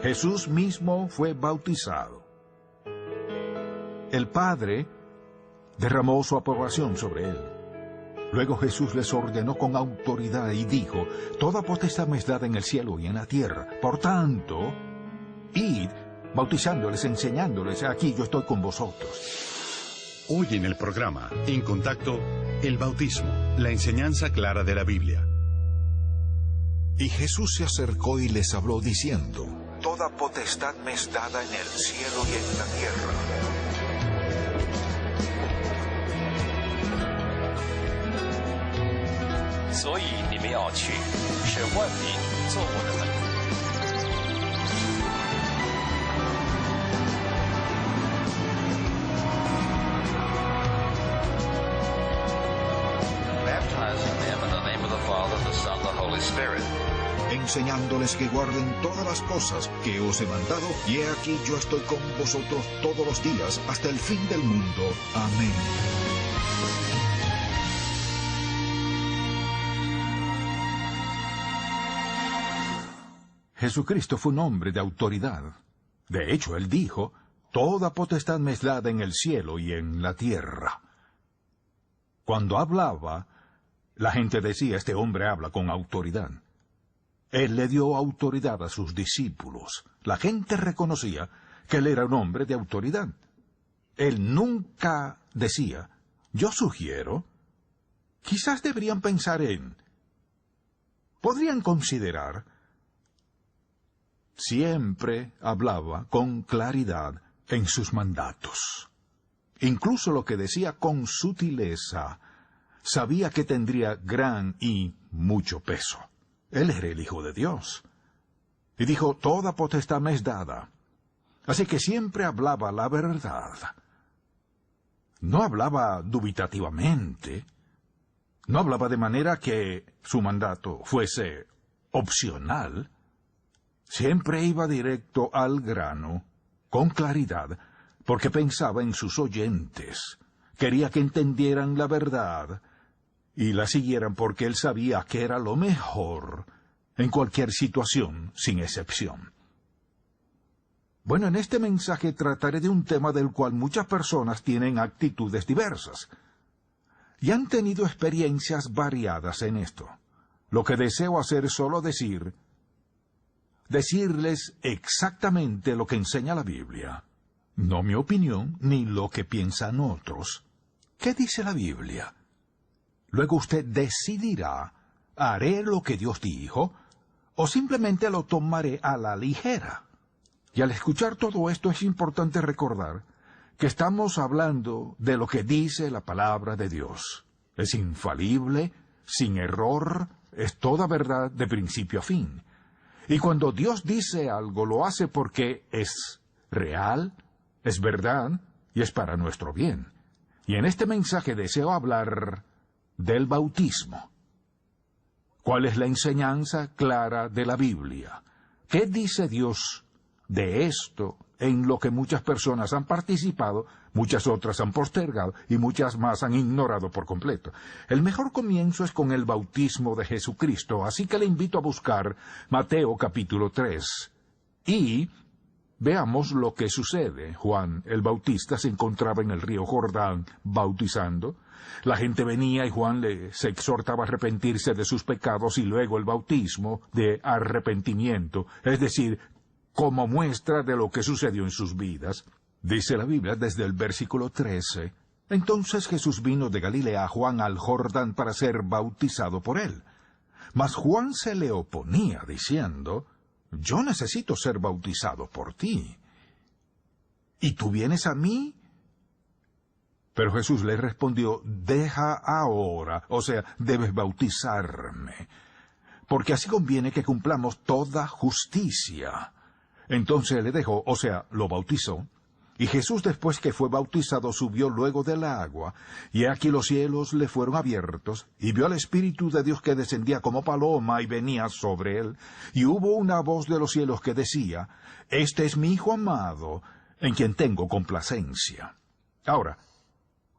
Jesús mismo fue bautizado. El Padre derramó su aprobación sobre él. Luego Jesús les ordenó con autoridad y dijo: toda potestad me es dada en el cielo y en la tierra. Por tanto, id, bautizándoles, enseñándoles. Aquí yo estoy con vosotros. Hoy en el programa, En Contacto, el bautismo, la enseñanza clara de la Biblia. Y Jesús se acercó y les habló diciendo: toda potestad me es dada en el cielo y en la tierra. Enseñándoles que guarden todas las cosas que os he mandado, y he aquí yo estoy con vosotros todos los días hasta el fin del mundo. Amén. Jesucristo fue un hombre de autoridad. De hecho, él dijo: toda potestad me es dada en el cielo y en la tierra. Cuando hablaba, la gente decía: este hombre habla con autoridad. Él le dio autoridad a sus discípulos. La gente reconocía que él era un hombre de autoridad. Él nunca decía: yo sugiero. Quizás deberían pensar en. Podrían considerar. Siempre hablaba con claridad en sus mandatos. Incluso lo que decía con sutileza, sabía que tendría gran y mucho peso. Él era el Hijo de Dios. Y dijo: toda potestad me es dada. Así que siempre hablaba la verdad. No hablaba dubitativamente. No hablaba de manera que su mandato fuese opcional. Siempre iba directo al grano, con claridad, porque pensaba en sus oyentes. Quería que entendieran la verdad y la siguieran porque él sabía que era lo mejor en cualquier situación, sin excepción. Bueno, en este mensaje trataré de un tema del cual muchas personas tienen actitudes diversas y han tenido experiencias variadas en esto. Lo que deseo hacer es solo decirles exactamente lo que enseña la Biblia. No mi opinión, ni lo que piensan otros. ¿Qué dice la Biblia? Luego usted decidirá: ¿haré lo que Dios dijo? ¿O simplemente lo tomaré a la ligera? Y al escuchar todo esto es importante recordar que estamos hablando de lo que dice la palabra de Dios. Es infalible, sin error, es toda verdad de principio a fin. Y cuando Dios dice algo, lo hace porque es real, es verdad y es para nuestro bien. Y en este mensaje deseo hablar del bautismo. ¿Cuál es la enseñanza clara de la Biblia? ¿Qué dice Dios de esto en lo que muchas personas han participado, muchas otras han postergado y muchas más han ignorado por completo? El mejor comienzo es con el bautismo de Jesucristo, así que le invito a buscar Mateo capítulo 3. Y veamos lo que sucede. Juan el Bautista se encontraba en el río Jordán bautizando. La gente venía y Juan les exhortaba a arrepentirse de sus pecados y luego el bautismo de arrepentimiento, es decir, como muestra de lo que sucedió en sus vidas. Dice la Biblia desde el versículo 13, entonces Jesús vino de Galilea a Juan al Jordán para ser bautizado por él. Mas Juan se le oponía, diciendo, yo necesito ser bautizado por ti, ¿y tú vienes a mí? Pero Jesús le respondió, deja ahora, o sea, debes bautizarme, porque así conviene que cumplamos toda justicia. Entonces le dejó, o sea, lo bautizó. Y Jesús, después que fue bautizado, subió luego del agua, y aquí los cielos le fueron abiertos, y vio al Espíritu de Dios que descendía como paloma y venía sobre él, y hubo una voz de los cielos que decía, este es mi Hijo amado, en quien tengo complacencia. Ahora,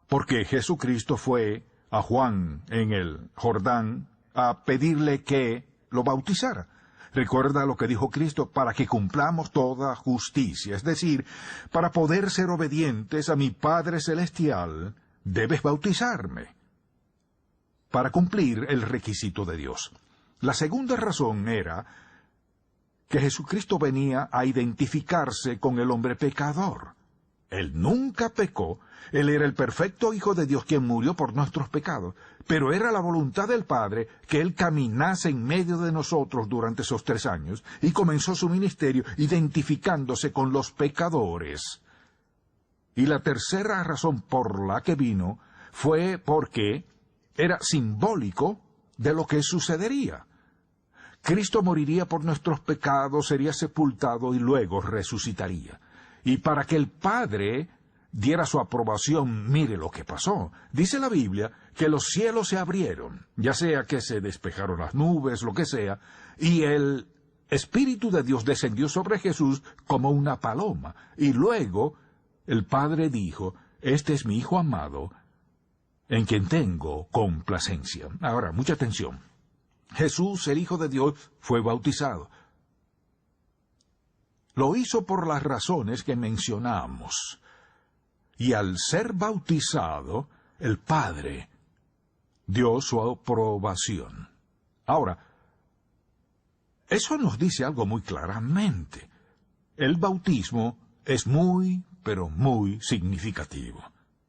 porque Jesucristo fue a Juan en el Jordán a pedirle que lo bautizara. Recuerda lo que dijo Cristo, para que cumplamos toda justicia. Es decir, para poder ser obedientes a mi Padre Celestial, debes bautizarme, para cumplir el requisito de Dios. La segunda razón era que Jesucristo venía a identificarse con el hombre pecador. Él nunca pecó, Él era el perfecto Hijo de Dios quien murió por nuestros pecados, pero era la voluntad del Padre que Él caminase en medio de nosotros durante esos 3 años y comenzó su ministerio identificándose con los pecadores. Y la tercera razón por la que vino fue porque era simbólico de lo que sucedería. Cristo moriría por nuestros pecados, sería sepultado y luego resucitaría. Y para que el Padre diera su aprobación, mire lo que pasó. Dice la Biblia que los cielos se abrieron, ya sea que se despejaron las nubes, lo que sea, y el Espíritu de Dios descendió sobre Jesús como una paloma. Y luego el Padre dijo, este es mi Hijo amado, en quien tengo complacencia. Ahora, mucha atención. Jesús, el Hijo de Dios, fue bautizado. Lo hizo por las razones que mencionamos. Y al ser bautizado, el Padre dio su aprobación. Ahora, eso nos dice algo muy claramente. El bautismo es muy, pero muy significativo.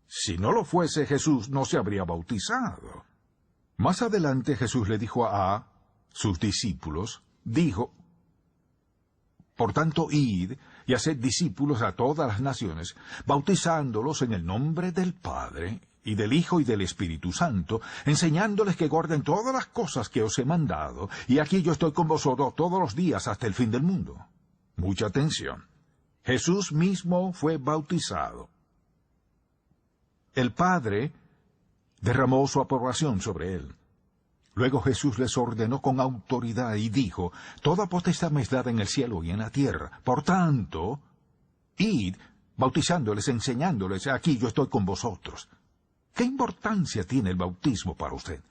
Si no lo fuese, Jesús no se habría bautizado. Más adelante Jesús le dijo a sus discípulos, dijo, por tanto, id y haced discípulos a todas las naciones, bautizándolos en el nombre del Padre, y del Hijo y del Espíritu Santo, enseñándoles que guarden todas las cosas que os he mandado, y aquí yo estoy con vosotros todos los días hasta el fin del mundo. Mucha atención. Jesús mismo fue bautizado. El Padre derramó su aprobación sobre él. Luego Jesús les ordenó con autoridad y dijo, toda potestad me es dada en el cielo y en la tierra. Por tanto, id, bautizándoles, enseñándoles, aquí yo estoy con vosotros. ¿Qué importancia tiene el bautismo para usted?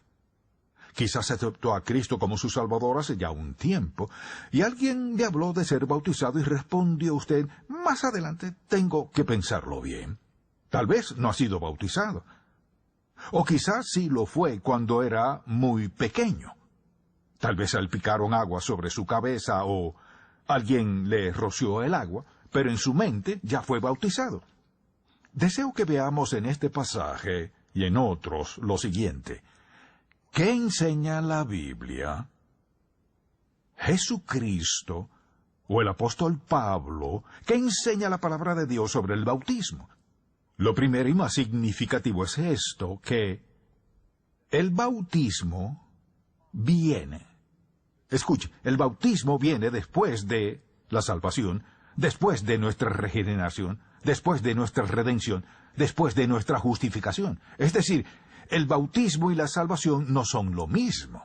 Quizás aceptó a Cristo como su Salvador hace ya un tiempo, y alguien le habló de ser bautizado y respondió usted, más adelante tengo que pensarlo bien. Tal vez no ha sido bautizado. O quizás sí lo fue cuando era muy pequeño. Tal vez salpicaron agua sobre su cabeza o alguien le roció el agua, pero en su mente ya fue bautizado. Deseo que veamos en este pasaje y en otros lo siguiente. ¿Qué enseña la Biblia? Jesucristo o el apóstol Pablo, ¿qué enseña la palabra de Dios sobre el bautismo? Lo primero y más significativo es esto, que el bautismo viene. Escuche, el bautismo viene después de la salvación, después de nuestra regeneración, después de nuestra redención, después de nuestra justificación. Es decir, el bautismo y la salvación no son lo mismo.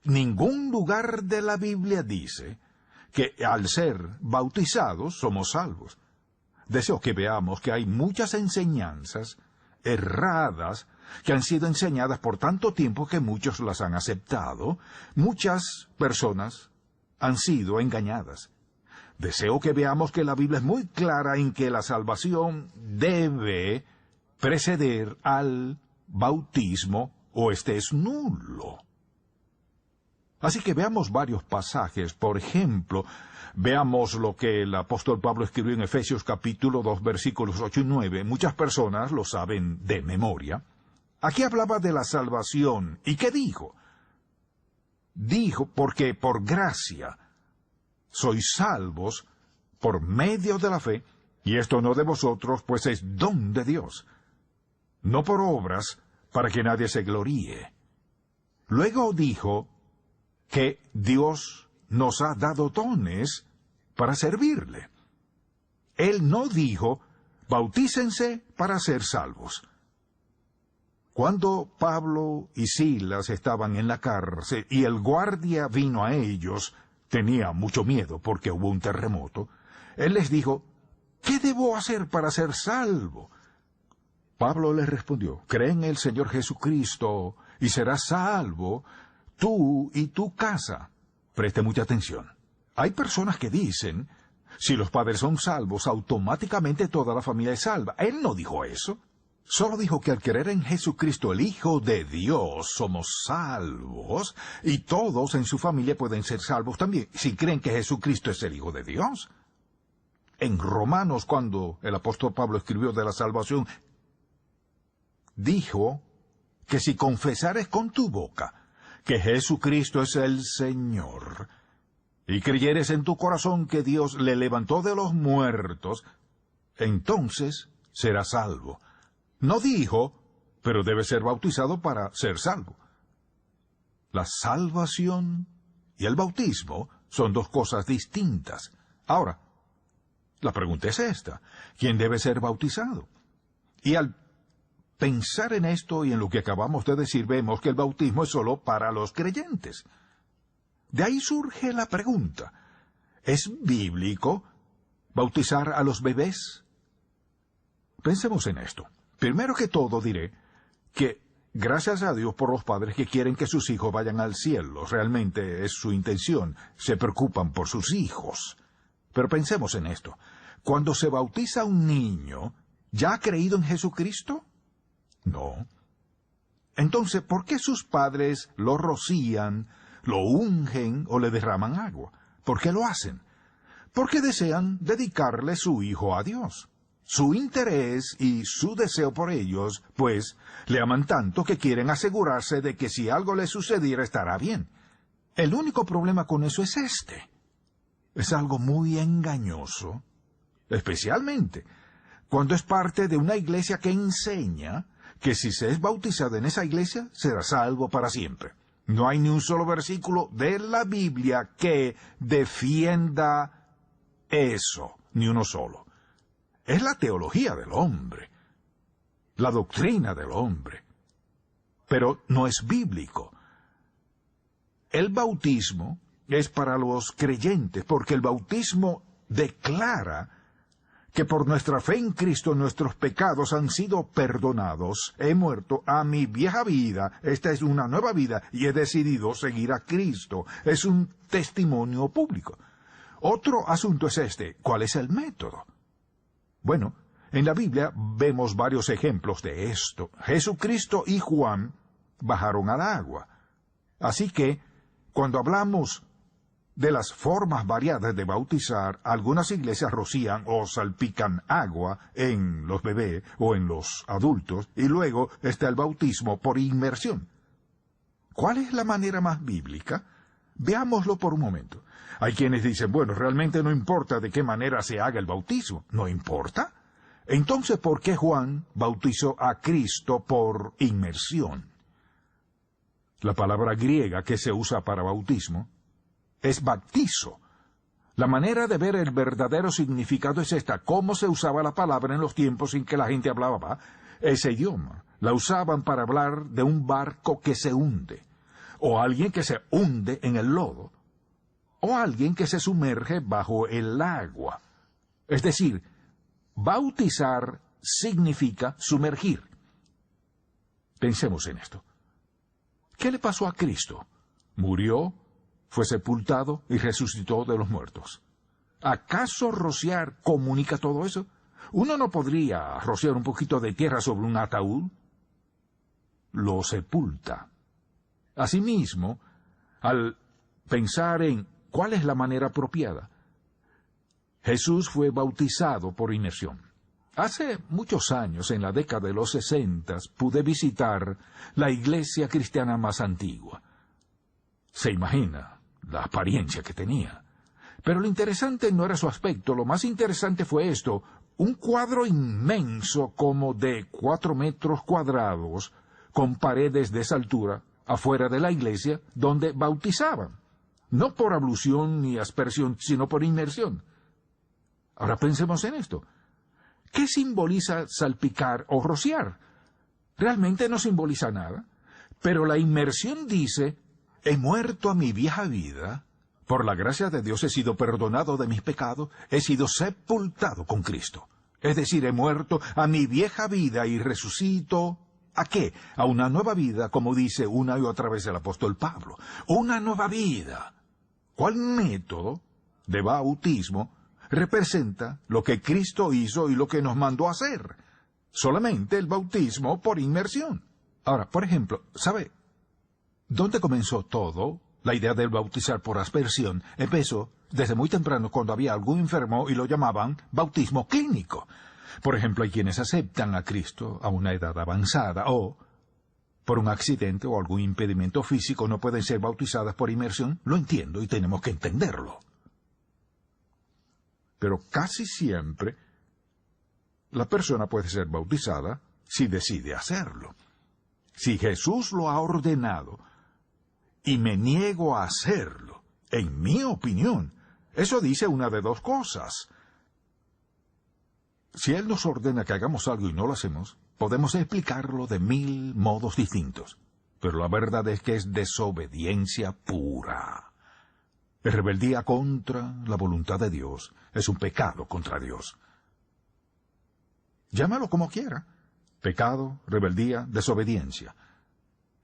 Ningún lugar de la Biblia dice que al ser bautizados somos salvos. Deseo que veamos que hay muchas enseñanzas erradas que han sido enseñadas por tanto tiempo que muchos las han aceptado. Muchas personas han sido engañadas. Deseo que veamos que la Biblia es muy clara en que la salvación debe preceder al bautismo o este es nulo. Así que veamos varios pasajes. Por ejemplo, veamos lo que el apóstol Pablo escribió en Efesios capítulo 2, versículos 8 y 9. Muchas personas lo saben de memoria. Aquí hablaba de la salvación. ¿Y qué dijo? Dijo, porque por gracia sois salvos por medio de la fe, y esto no de vosotros, pues es don de Dios, no por obras, para que nadie se gloríe. Luego dijo que Dios nos ha dado dones para servirle. Él no dijo, bautícense para ser salvos. Cuando Pablo y Silas estaban en la cárcel y el guardia vino a ellos, tenía mucho miedo porque hubo un terremoto, él les dijo, ¿qué debo hacer para ser salvo? Pablo les respondió, cree en el Señor Jesucristo y serás salvo, tú y tu casa. Preste mucha atención. Hay personas que dicen, si los padres son salvos, automáticamente toda la familia es salva. Él no dijo eso. Solo dijo que al creer en Jesucristo, el Hijo de Dios, somos salvos, y todos en su familia pueden ser salvos también, si creen que Jesucristo es el Hijo de Dios. En Romanos, cuando el apóstol Pablo escribió de la salvación, dijo que si confesares con tu boca que Jesucristo es el Señor, y creyeres en tu corazón que Dios le levantó de los muertos, entonces serás salvo. No dijo, pero debe ser bautizado para ser salvo. La salvación y el bautismo son dos cosas distintas. Ahora, la pregunta es esta: ¿quién debe ser bautizado? Y al pensar en esto y en lo que acabamos de decir, vemos que el bautismo es solo para los creyentes. De ahí surge la pregunta: ¿es bíblico bautizar a los bebés? Pensemos en esto. Primero que todo diré que gracias a Dios por los padres que quieren que sus hijos vayan al cielo. Realmente es su intención. Se preocupan por sus hijos. Pero pensemos en esto. Cuando se bautiza un niño, ¿ya ha creído en Jesucristo? No. Entonces, ¿por qué sus padres lo rocían, lo ungen o le derraman agua? ¿Por qué lo hacen? Porque desean dedicarle su hijo a Dios. Su interés y su deseo por ellos, pues, le aman tanto que quieren asegurarse de que si algo le sucediera estará bien. El único problema con eso es este. Es algo muy engañoso, especialmente cuando es parte de una iglesia que enseña que si se es bautizado en esa iglesia, será salvo para siempre. No hay ni un solo versículo de la Biblia que defienda eso, ni uno solo. Es la teología del hombre, la doctrina del hombre, pero no es bíblico. El bautismo es para los creyentes, porque el bautismo declara que por nuestra fe en Cristo nuestros pecados han sido perdonados. He muerto a mi vieja vida, esta es una nueva vida, y he decidido seguir a Cristo. Es un testimonio público. Otro asunto es este: ¿cuál es el método? Bueno, en la Biblia vemos varios ejemplos de esto. Jesucristo y Juan bajaron al agua. Así que, cuando hablamos de las formas variadas de bautizar, algunas iglesias rocían o salpican agua en los bebés o en los adultos, y luego está el bautismo por inmersión. ¿Cuál es la manera más bíblica? Veámoslo por un momento. Hay quienes dicen, bueno, realmente no importa de qué manera se haga el bautismo. ¿No importa? Entonces, ¿por qué Juan bautizó a Cristo por inmersión? La palabra griega que se usa para bautismo es baptizo. La manera de ver el verdadero significado es esta: cómo se usaba la palabra en los tiempos en que la gente hablaba ese idioma. La usaban para hablar de un barco que se hunde, o alguien que se hunde en el lodo, o alguien que se sumerge bajo el agua. Es decir, bautizar significa sumergir. Pensemos en esto. ¿Qué le pasó a Cristo? Murió, fue sepultado y resucitó de los muertos. ¿Acaso rociar comunica todo eso? ¿Uno no podría rociar un poquito de tierra sobre un ataúd? Lo sepulta. Asimismo, al pensar en cuál es la manera apropiada, Jesús fue bautizado por inmersión. Hace muchos años, en la década de los 60, pude visitar la iglesia cristiana más antigua. Se imagina la apariencia que tenía. Pero lo interesante no era su aspecto, lo más interesante fue esto: un cuadro inmenso como de 4 metros cuadrados, con paredes de esa altura, afuera de la iglesia, donde bautizaban. No por ablución ni aspersión, sino por inmersión. Ahora pensemos en esto. ¿Qué simboliza salpicar o rociar? Realmente no simboliza nada, pero la inmersión dice: he muerto a mi vieja vida, por la gracia de Dios he sido perdonado de mis pecados, he sido sepultado con Cristo. Es decir, he muerto a mi vieja vida y resucito. ¿A qué? A una nueva vida, como dice una y otra vez el apóstol Pablo. Una nueva vida. ¿Cuál método? de bautismo representa lo que Cristo hizo y lo que nos mandó a hacer. Solamente el bautismo por inmersión. Ahora, por ejemplo, ¿sabe dónde comenzó todo? La idea del bautizar por aspersión empezó desde muy temprano cuando había algún enfermo y lo llamaban bautismo clínico. Por ejemplo, hay quienes aceptan a Cristo a una edad avanzada o, por un accidente o algún impedimento físico, no pueden ser bautizadas por inmersión. Lo entiendo y tenemos que entenderlo. Pero casi siempre la persona puede ser bautizada si decide hacerlo. Si Jesús lo ha ordenado y me niego a hacerlo, en mi opinión, eso dice una de dos cosas. Si Él nos ordena que hagamos algo y no lo hacemos, podemos explicarlo de 1000 modos distintos. Pero la verdad es que es desobediencia pura. Es rebeldía contra la voluntad de Dios. Es un pecado contra Dios. Llámalo como quiera. Pecado, rebeldía, desobediencia.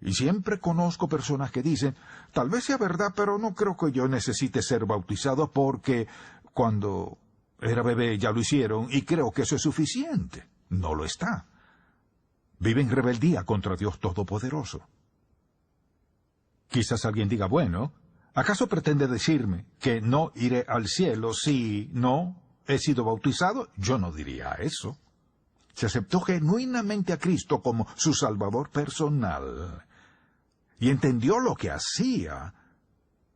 Y siempre conozco personas que dicen, tal vez sea verdad, pero no creo que yo necesite ser bautizado porque cuando era bebé ya lo hicieron y creo que eso es suficiente. No lo está. Vive en rebeldía contra Dios Todopoderoso. Quizás alguien diga, bueno, ¿acaso pretende decirme que no iré al cielo si no he sido bautizado? Yo no diría eso. Se aceptó genuinamente a Cristo como su Salvador personal y entendió lo que hacía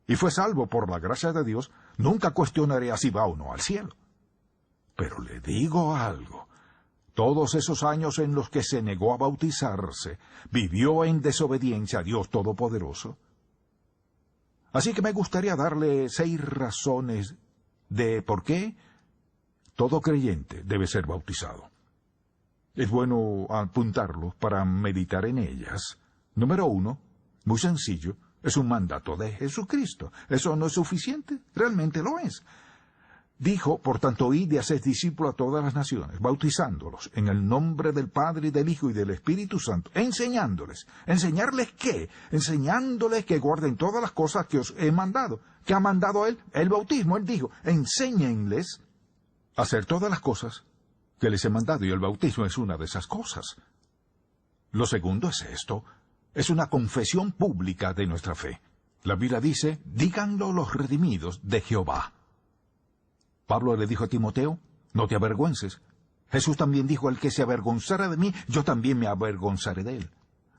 y fue salvo por la gracia de Dios. Nunca cuestionaré si va o no al cielo. Pero le digo algo. Todos esos años en los que se negó a bautizarse, vivió en desobediencia a Dios Todopoderoso. Así que me gustaría darle 6 razones de por qué todo creyente debe ser bautizado. Es bueno apuntarlos para meditar en ellas. Número 1, muy sencillo, es un mandato de Jesucristo. ¿Eso no es suficiente? Realmente lo es. Dijo, por tanto, id y haced discípulos a todas las naciones, bautizándolos en el nombre del Padre y del Hijo y del Espíritu Santo, enseñándoles. ¿Enseñarles qué? Enseñándoles que guarden todas las cosas que os he mandado. ¿Qué ha mandado Él? El bautismo. Él dijo, enséñenles a hacer todas las cosas que les he mandado, y el bautismo es una de esas cosas. Lo segundo es esto, es una confesión pública de nuestra fe. La Biblia dice, díganlo los redimidos de Jehová. Pablo le dijo a Timoteo, no te avergüences. Jesús también dijo, el que se avergonzara de mí, yo también me avergonzaré de él.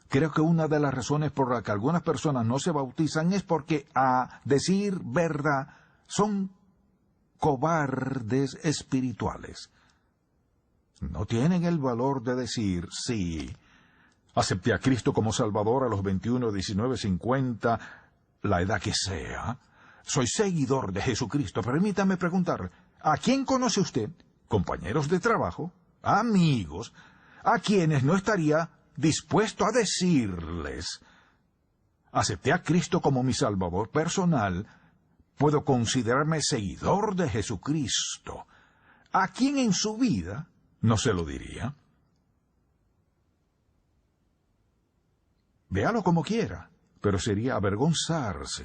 Creo que una de las razones por las que algunas personas no se bautizan es porque, a decir verdad, son cobardes espirituales. No tienen el valor de decir, sí, acepté a Cristo como Salvador a los 21, 19, 50, la edad que sea. Soy seguidor de Jesucristo. Permítame preguntarle, ¿a quién conoce usted? ¿Compañeros de trabajo? ¿Amigos? ¿A quienes no estaría dispuesto a decirles, acepté a Cristo como mi Salvador personal, puedo considerarme seguidor de Jesucristo? ¿A quién en su vida no se lo diría? Véalo como quiera, pero sería avergonzarse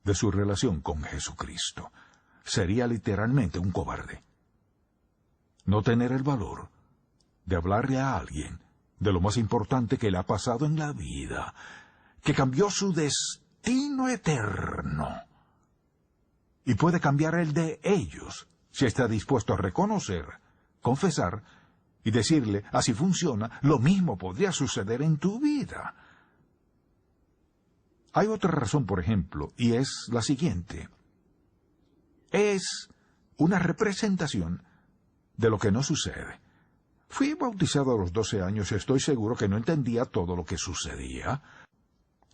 de su relación con Jesucristo. Sería literalmente un cobarde. No tener el valor de hablarle a alguien de lo más importante que le ha pasado en la vida, que cambió su destino eterno, y puede cambiar el de ellos si está dispuesto a reconocer, confesar y decirle, así funciona, lo mismo podría suceder en tu vida. Hay otra razón, por ejemplo, y es la siguiente. Es una representación de lo que no sucede. Fui bautizado a los 12 años y estoy seguro que no entendía todo lo que sucedía.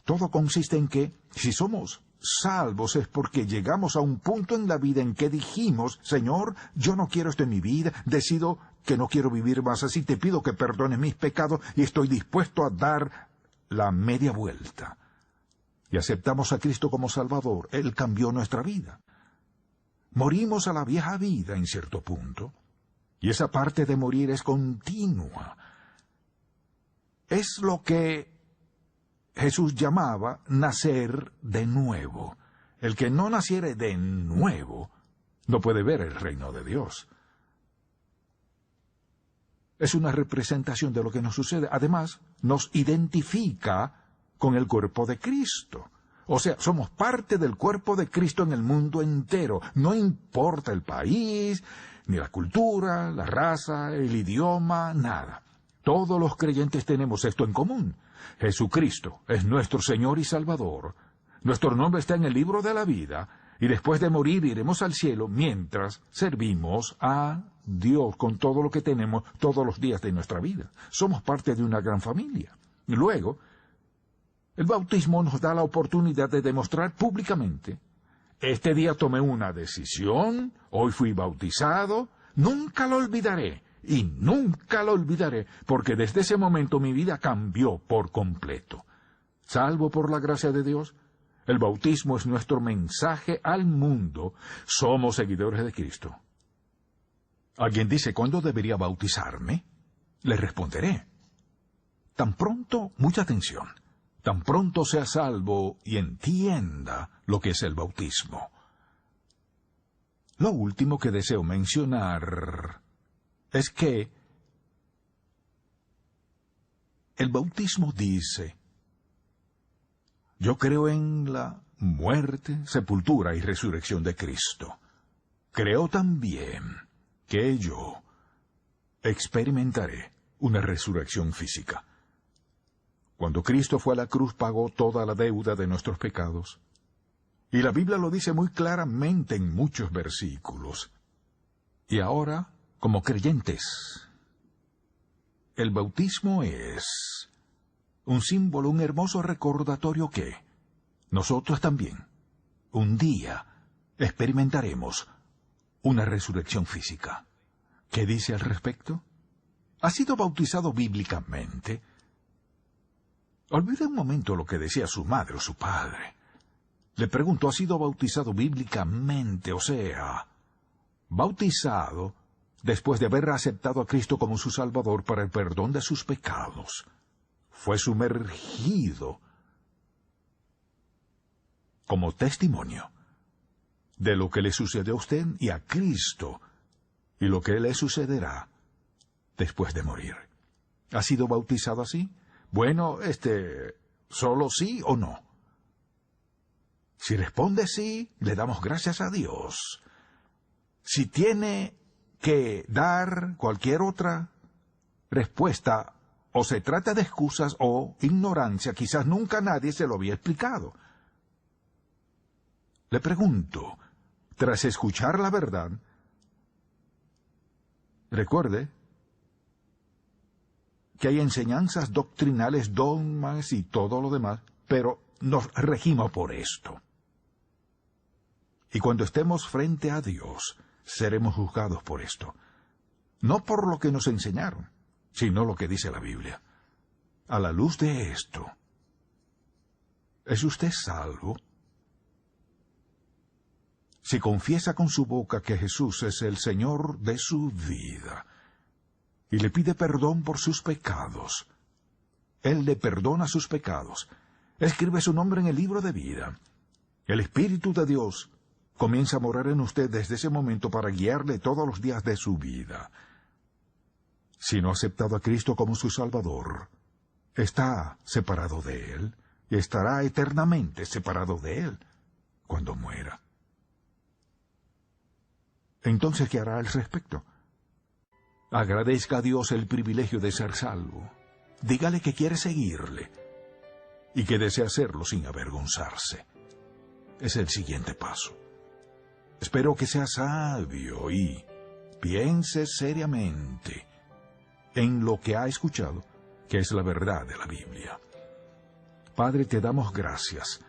Todo consiste en que, si somos salvos, es porque llegamos a un punto en la vida en que dijimos, Señor, yo no quiero esto en mi vida, decido que no quiero vivir más así, te pido que perdones mis pecados y estoy dispuesto a dar la media vuelta. Y aceptamos a Cristo como Salvador. Él cambió nuestra vida. Morimos a la vieja vida en cierto punto, y esa parte de morir es continua. Es lo que Jesús llamaba nacer de nuevo. El que no naciere de nuevo no puede ver el reino de Dios. Es una representación de lo que nos sucede. Además, nos identifica con el cuerpo de Cristo. O sea, somos parte del cuerpo de Cristo en el mundo entero. No importa el país, ni la cultura, la raza, el idioma, nada. Todos los creyentes tenemos esto en común. Jesucristo es nuestro Señor y Salvador. Nuestro nombre está en el libro de la vida, y después de morir iremos al cielo mientras servimos a Dios con todo lo que tenemos todos los días de nuestra vida. Somos parte de una gran familia. Y luego, el bautismo nos da la oportunidad de demostrar públicamente: este día tomé una decisión, hoy fui bautizado, nunca lo olvidaré, y nunca lo olvidaré, porque desde ese momento mi vida cambió por completo. Salvo por la gracia de Dios, el bautismo es nuestro mensaje al mundo. Somos seguidores de Cristo. Alguien dice: ¿cuándo debería bautizarme? Le responderé: tan pronto, mucha atención, tan pronto sea salvo y entienda lo que es el bautismo. Lo último que deseo mencionar es que el bautismo dice: yo creo en la muerte, sepultura y resurrección de Cristo. Creo también que yo experimentaré una resurrección física. Cuando Cristo fue a la cruz, pagó toda la deuda de nuestros pecados. Y la Biblia lo dice muy claramente en muchos versículos. Y ahora, como creyentes, el bautismo es un símbolo, un hermoso recordatorio que nosotros también, un día, experimentaremos una resurrección física. ¿Qué dice al respecto? ¿Ha sido bautizado bíblicamente? Olvide un momento lo que decía su madre o su padre. Le pregunto: ¿ha sido bautizado bíblicamente? O sea, bautizado después de haber aceptado a Cristo como su Salvador para el perdón de sus pecados. Fue sumergido como testimonio de lo que le sucedió a usted y a Cristo, y lo que le sucederá después de morir. ¿Ha sido bautizado así? Bueno, ¿solo sí o no? Si responde sí, le damos gracias a Dios. Si tiene que dar cualquier otra respuesta, o se trata de excusas o ignorancia, quizás nunca nadie se lo había explicado. Le pregunto, tras escuchar la verdad, recuerde que hay enseñanzas doctrinales, dogmas y todo lo demás, pero nos regimos por esto. Y cuando estemos frente a Dios, seremos juzgados por esto. No por lo que nos enseñaron, sino lo que dice la Biblia. A la luz de esto, ¿es usted salvo? Si confiesa con su boca que Jesús es el Señor de su vida y le pide perdón por sus pecados, Él le perdona sus pecados, escribe su nombre en el libro de vida. El Espíritu de Dios comienza a morar en usted desde ese momento para guiarle todos los días de su vida. Si no ha aceptado a Cristo como su Salvador, está separado de Él y estará eternamente separado de Él cuando muera. Entonces, ¿qué hará al respecto? Agradezca a Dios el privilegio de ser salvo. Dígale que quiere seguirle y que desea hacerlo sin avergonzarse. Es el siguiente paso. Espero que sea sabio y piense seriamente en lo que ha escuchado, que es la verdad de la Biblia. Padre, te damos gracias,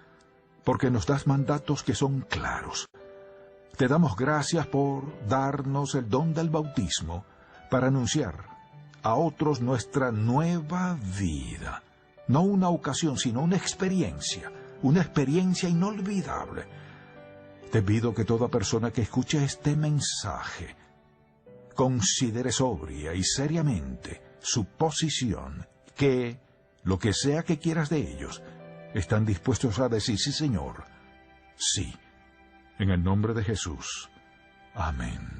porque nos das mandatos que son claros. Te damos gracias por darnos el don del bautismo para anunciar a otros nuestra nueva vida. No una ocasión, sino una experiencia inolvidable. Te pido que toda persona que escuche este mensaje considere sobria y seriamente su posición, que, lo que sea que quieras de ellos, están dispuestos a decir: sí, Señor, sí, en el nombre de Jesús. Amén.